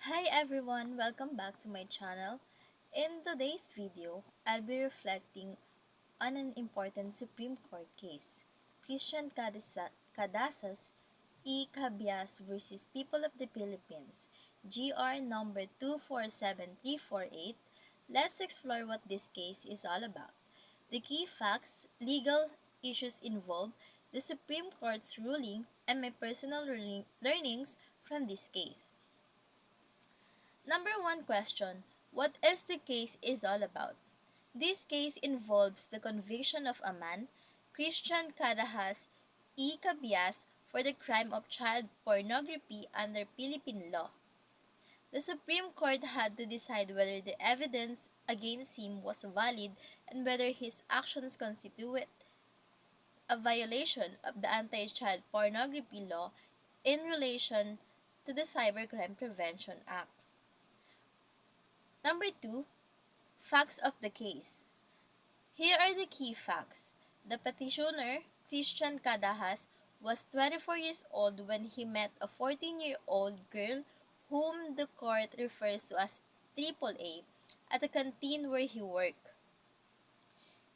Hi everyone, welcome back to my channel. In today's video, I'll be reflecting on an important Supreme Court case, Christian Cadasas E. Cabias versus People of the Philippines, GR number 247348. Let's explore what this case is all about. The key facts, legal issues involved, the Supreme Court's ruling, and my personal learnings from this case. Number one question, what is the case is all about? This case involves the conviction of a man, Christian Carajas E. Cabias, for the crime of child pornography under Philippine law. The Supreme Court had to decide whether the evidence against him was valid and whether his actions constitute a violation of the Anti-Child Pornography Law in relation to the Cybercrime Prevention Act. Number 2, facts of the case. Here are the key facts. The petitioner, Christian Cadahas, was 24 years old when he met a 14-year-old girl whom the court refers to as AAA at a canteen where he worked.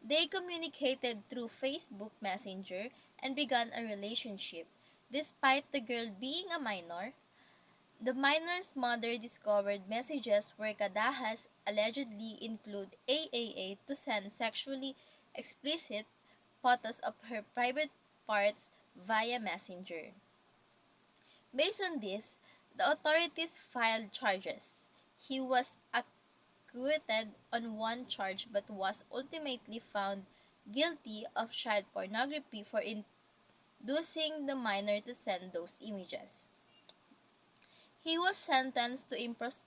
They communicated through Facebook Messenger and began a relationship. Despite the girl being a minor, the minor's mother discovered messages where Kadahas allegedly include AAA to send sexually explicit photos of her private parts via Messenger. Based on this, the authorities filed charges. He was acquitted on one charge but was ultimately found guilty of child pornography for inducing the minor to send those images. He was sentenced to imprisonment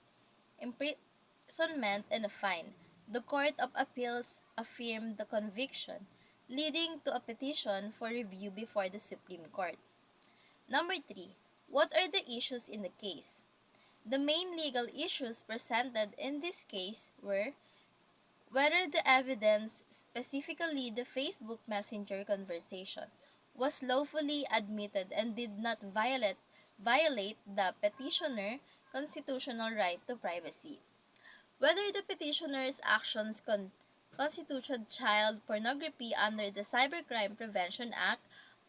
and a fine. The Court of Appeals affirmed the conviction, leading to a petition for review before the Supreme Court. Number 3. What are the issues in the case? The main legal issues presented in this case were whether the evidence, specifically the Facebook Messenger conversation, was lawfully admitted and did not violate the petitioner constitutional right to privacy. Whether the petitioner's actions constituted child pornography under the Cybercrime Prevention Act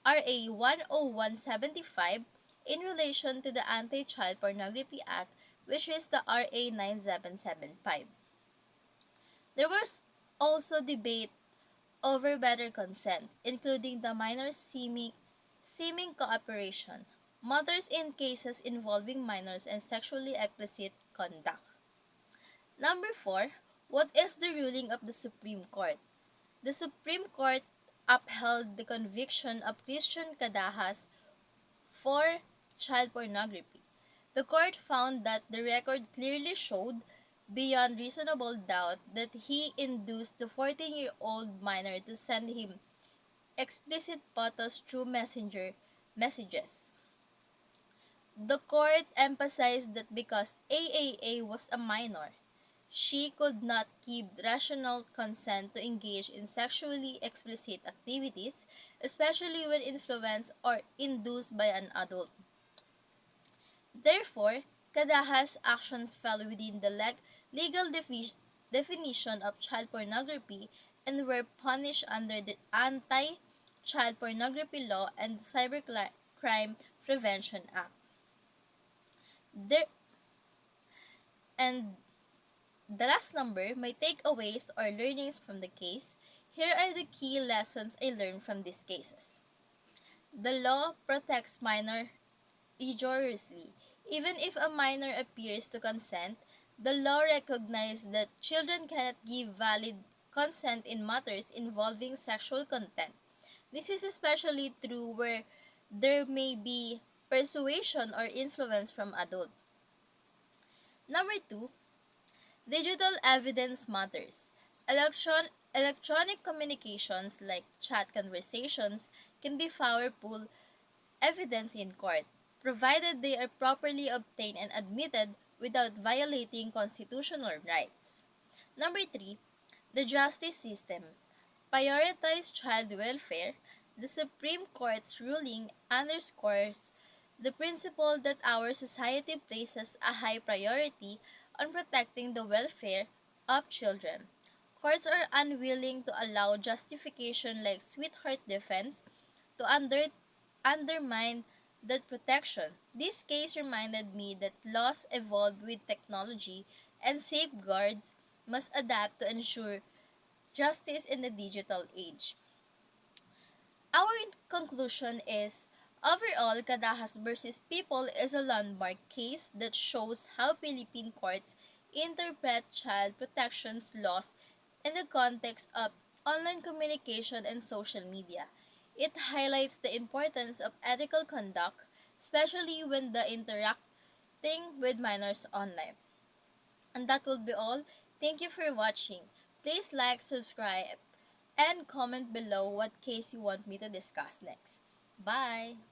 RA 10175 in relation to the Anti-Child Pornography Act, which is the RA 9775. There was also debate over better consent, including the minor's seeming cooperation, mothers in cases involving minors, and sexually explicit conduct. Number 4, what is the ruling of the Supreme Court? The Supreme Court upheld the conviction of Christian Cadahas for child pornography. The court found that the record clearly showed, beyond reasonable doubt, that he induced the 14-year-old minor to send him explicit photos through messenger messages. The court emphasized that because AAA was a minor, she could not give rational consent to engage in sexually explicit activities, especially when influenced or induced by an adult. Therefore, Kadaha's actions fell within the legal definition of child pornography and were punished under the Anti-Child Pornography Law and Cybercrime Prevention Act. There, and the last number, my takeaways or learnings from the case. Here are the key lessons I learned from these cases. The law protects minor rigorously. Even if a minor appears to consent, the law recognizes that children cannot give valid consent in matters involving sexual content. This is especially true where there may be persuasion or influence from adults. Number 2, digital evidence matters. Electronic communications like chat conversations can be powerful evidence in court, provided they are properly obtained and admitted without violating constitutional rights. Number 3, the justice system. Prioritize child welfare. The Supreme Court's ruling underscores the principle that our society places a high priority on protecting the welfare of children. Courts are unwilling to allow justification like sweetheart defense to undermine that protection. This case reminded me that laws evolve with technology and safeguards must adapt to ensure justice in the digital age. Our conclusion is overall, Cadahas versus People is a landmark case that shows how Philippine courts interpret child protections laws in the context of online communication and social media. It highlights the importance of ethical conduct, especially when the interacting with minors online. And that will be all. Thank you for watching. Please like, subscribe, and comment below what case you want me to discuss next. Bye!